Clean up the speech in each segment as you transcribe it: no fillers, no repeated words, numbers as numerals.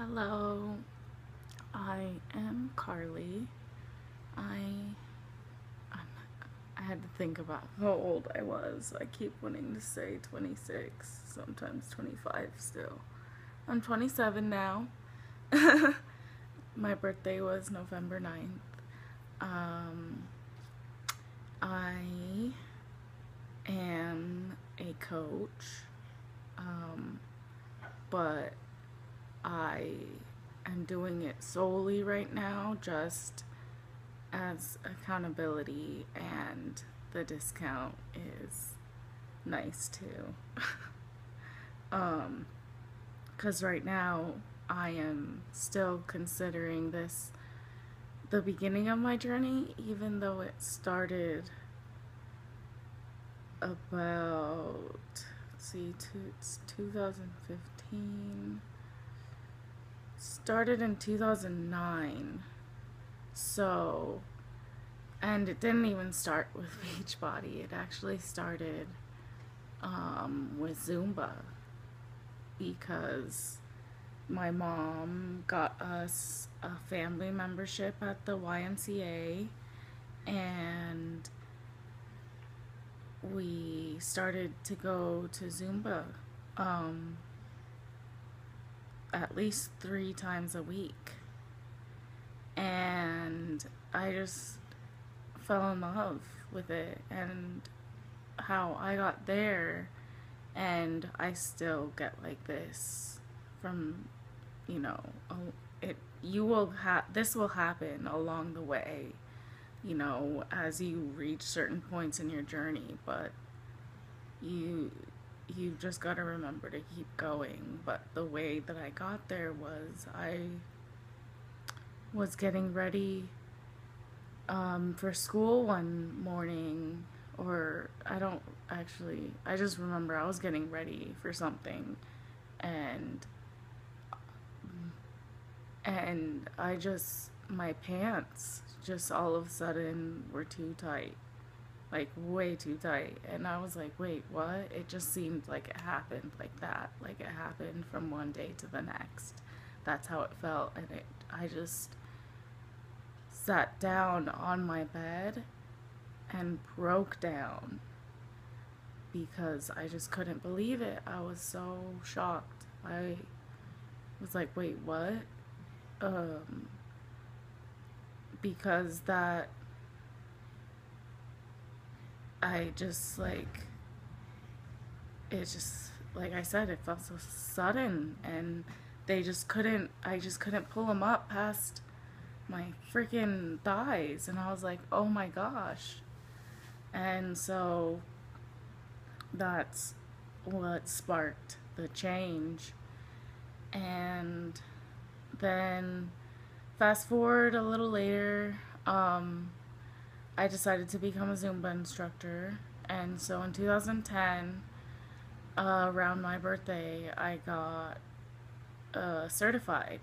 Hello, I am Carly. I I had to think about how old I was. I keep wanting to say 26, sometimes 25 still. I'm 27 now. My birthday was November 9th. Um, I am a coach, um, but I am doing it solely right now just as accountability, and the discount is nice too. um, because right now I am still considering this the beginning of my journey, even though it started about, it's 2015. Started in 2009. So, and it didn't even start with Beachbody. It actually started with Zumba because my mom got us a family membership at the YMCA, and we started to go to Zumba um, at least 3 times a week. And I just fell in love with it and how I got there, and I still get like this from, you know, it you will have this will happen along the way, as you reach certain points in your journey, but you you just got to remember to keep going. But the way that I got there was I was getting ready for school one morning, or I don't actually, I just remember I was getting ready for something, and I just, my pants just all of a sudden were too tight, like way too tight, and I was like, wait, what? It just seemed like it happened like that, like it happened from one day to the next. That's how it felt, and I just sat down on my bed and broke down because I just couldn't believe it. I was so shocked. I was like, wait, what? Um, because that, I just like, it just, like I said, it felt so sudden, and I just couldn't pull them up past my freaking thighs, and I was like, oh my gosh. And so that's what sparked the change. And then fast forward a little later, I decided to become a Zumba instructor. And so in 2010, around my birthday, I got certified.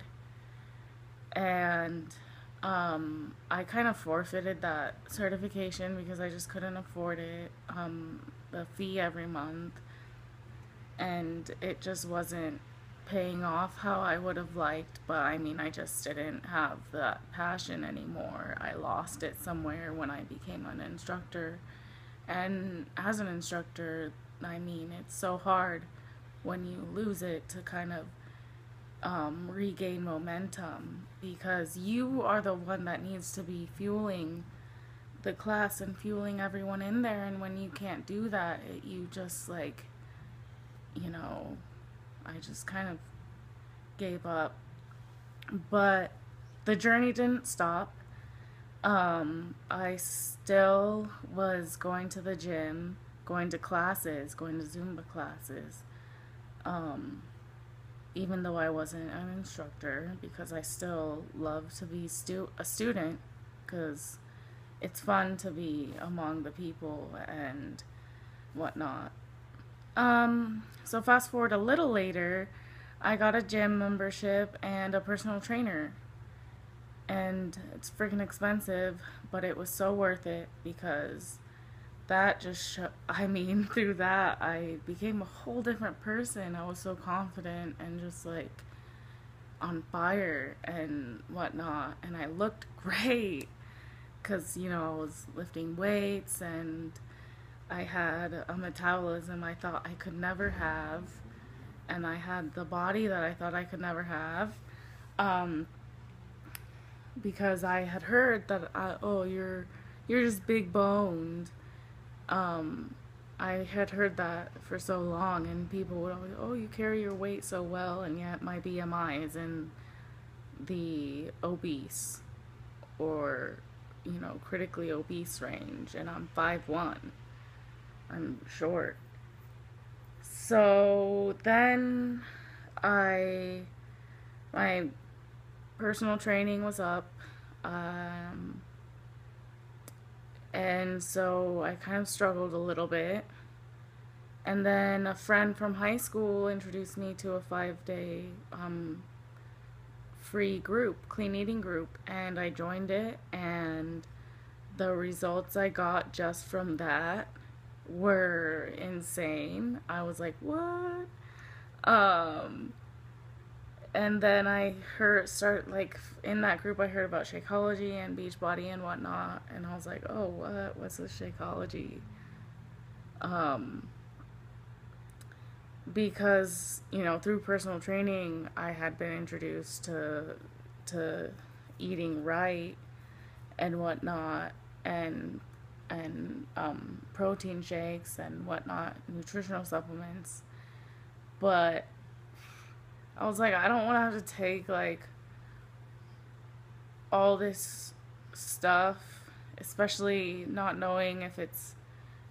And I kind of forfeited that certification because I just couldn't afford it, the fee every month, and it just wasn't paying off how I would have liked. But I mean, I just didn't have that passion anymore. I lost it somewhere when I became an instructor. And as an instructor, I mean, it's so hard when you lose it to kind of regain momentum, because you are the one that needs to be fueling the class and fueling everyone in there. And when you can't do that, you just like, I just kind of gave up. But the journey didn't stop. I still was going to the gym, going to classes, going to Zumba classes. Even though I wasn't an instructor, because I still love to be a student, because it's fun to be among the people and whatnot. So fast forward a little later, I got a gym membership and a personal trainer. And it's freaking expensive, but it was so worth it, because that just I mean, through that I became a whole different person. I was so confident and just like on fire and whatnot, and I looked great because, you know, I was lifting weights and I had a metabolism I thought I could never have, and I had the body that I thought I could never have, um, because I had heard that, oh, you're just big boned. Um, I had heard that for so long, and people would always, oh, you carry your weight so well, and yet my BMI is in the obese or, you know, critically obese range, and I'm 5'1". I'm short. So then I, my personal training was up, um, and so I kind of struggled a little bit. And then a friend from high school introduced me to a 5-day free group, clean eating group, and I joined it. And the results I got just from that were insane. I was like, what? Um, and then I in that group I heard about Shakeology and Beachbody and whatnot, and I was like, oh, what's this Shakeology? Um, because, you know, through personal training I had been introduced to eating right and whatnot, and protein shakes and whatnot, nutritional supplements. But I was like, I don't want to have to take like all this stuff, especially not knowing if it's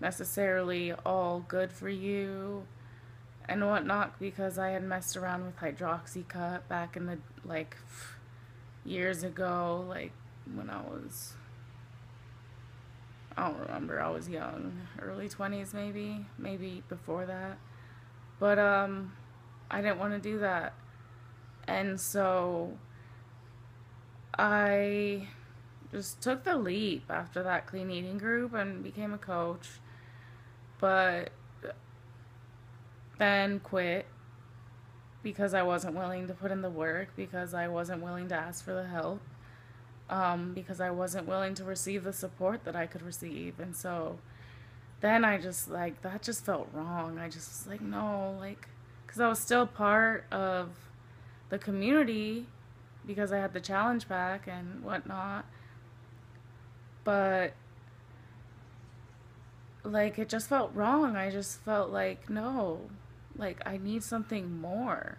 necessarily all good for you and whatnot, because I had messed around with hydroxycut back in the years ago, like when I don't remember, I was young, early 20s maybe before that. But I didn't want to do that. And so I just took the leap after that clean eating group and became a coach. But then quit because I wasn't willing to put in the work, because I wasn't willing to ask for the help, because I wasn't willing to receive the support that I could receive. And so then I just that just felt wrong. I just was like, no, because I was still part of the community because I had the challenge pack and whatnot. But it just felt wrong. I just felt like, no, I need something more.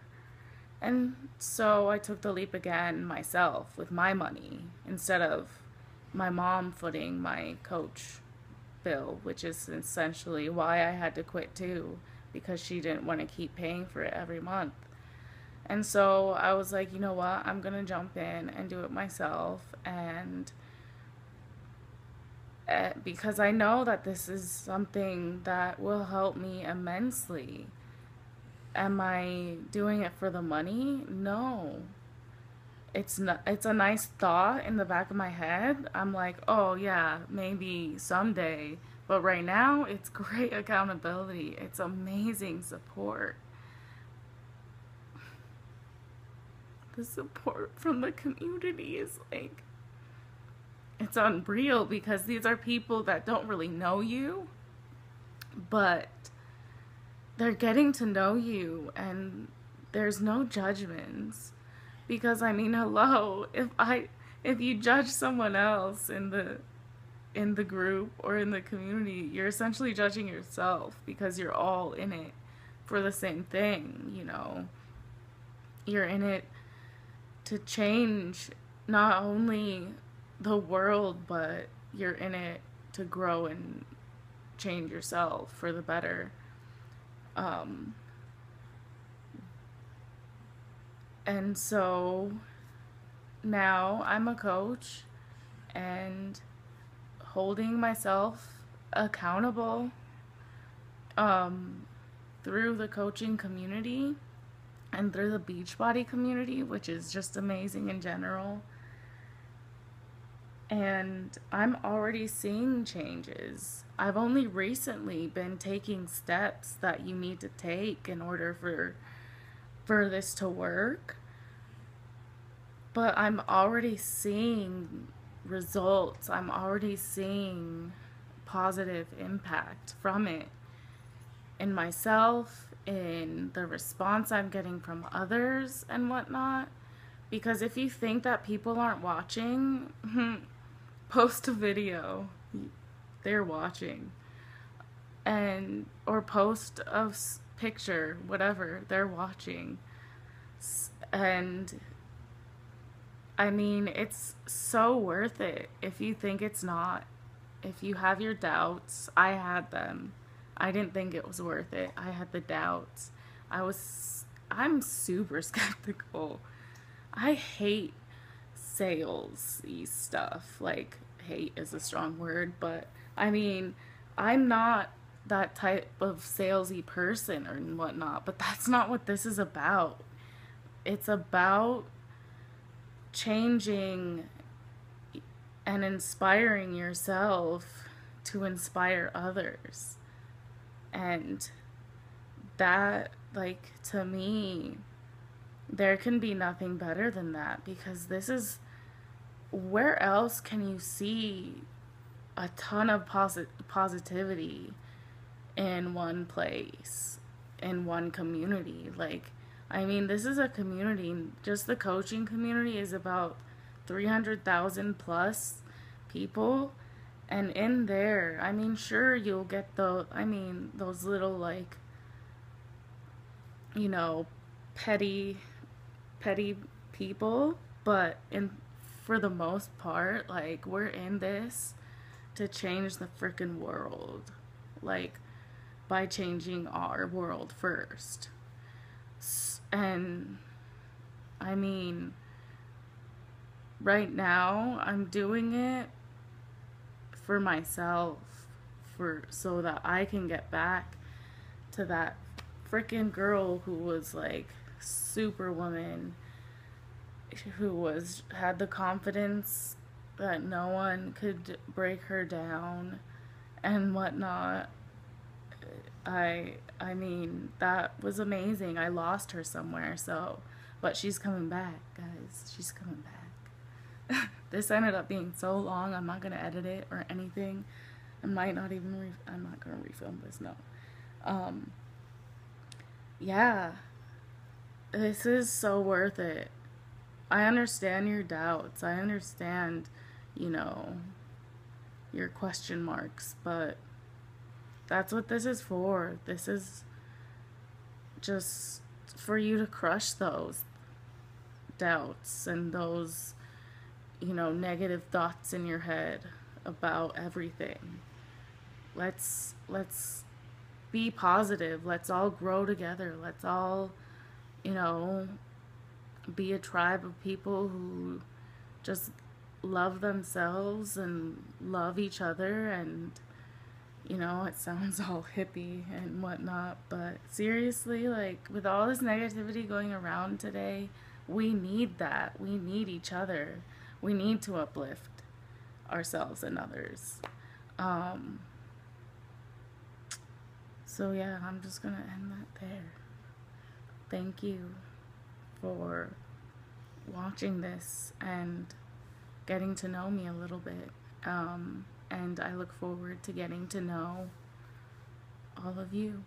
And so I took the leap again myself with my money instead of my mom footing my coach bill, which is essentially why I had to quit too, because she didn't want to keep paying for it every month. And so I was like, you know what, I'm gonna jump in and do it myself, and because I know that this is something that will help me immensely. Am I doing it for the money? No. It's not. It's a nice thought in the back of my head. I'm like, oh yeah, maybe someday. But right now, it's great accountability. It's amazing support. The support from the community is it's unreal, because these are people that don't really know you, but they're getting to know you, and there's no judgments. Because I mean, hello, if you judge someone else in the group or in the community, you're essentially judging yourself, because you're all in it for the same thing, you know. You're in it to change not only the world, but you're in it to grow and change yourself for the better. And so now I'm a coach and holding myself accountable through the coaching community and through the Beachbody community, which is just amazing in general. And I'm already seeing changes. I've only recently been taking steps that you need to take in order for this to work. but I'm already seeing results. I'm already seeing positive impact from it in myself, in the response I'm getting from others and whatnot. Because if you think that people aren't watching, post a video. They're watching. And, or post a picture, whatever, they're watching. And I mean, it's so worth it if you think it's not. If you have your doubts, I had them. I didn't think it was worth it. I had the doubts. I'm super skeptical. I hate salesy stuff. Like, hate is a strong word, but I mean, I'm not that type of salesy person or whatnot, but that's not what this is about. It's about changing and inspiring yourself to inspire others. And that, like, to me, there can be nothing better than that, because this is, where else can you see a ton of positivity in one place, in one community? Like, I mean, this is a community. Just the coaching community is about 300,000 plus people. And in there, I mean, sure, you'll get those little, like, you know, petty people. But for the most part, like, we're in this to change the freaking world. Like, by changing our world first. And I mean, right now I'm doing it for myself, so that I can get back to that freaking girl who was like superwoman, who had the confidence that no one could break her down and whatnot. I mean, that was amazing. I lost her somewhere, but she's coming back, guys. She's coming back. This ended up being so long, I'm not gonna edit it or anything. I'm not gonna refilm this, no. Yeah, this is so worth it. I understand your doubts. I understand, your question marks, but that's what this is for. This is just for you to crush those doubts and those, negative thoughts in your head about everything. Let's be positive. Let's all grow together. Let's all, be a tribe of people who just love themselves and love each other. And it sounds all hippie and whatnot, but seriously, like, with all this negativity going around today, we need that. We need each other. We need to uplift ourselves and others. So yeah, I'm just gonna end that there. Thank you for watching this and getting to know me a little bit. And I look forward to getting to know all of you.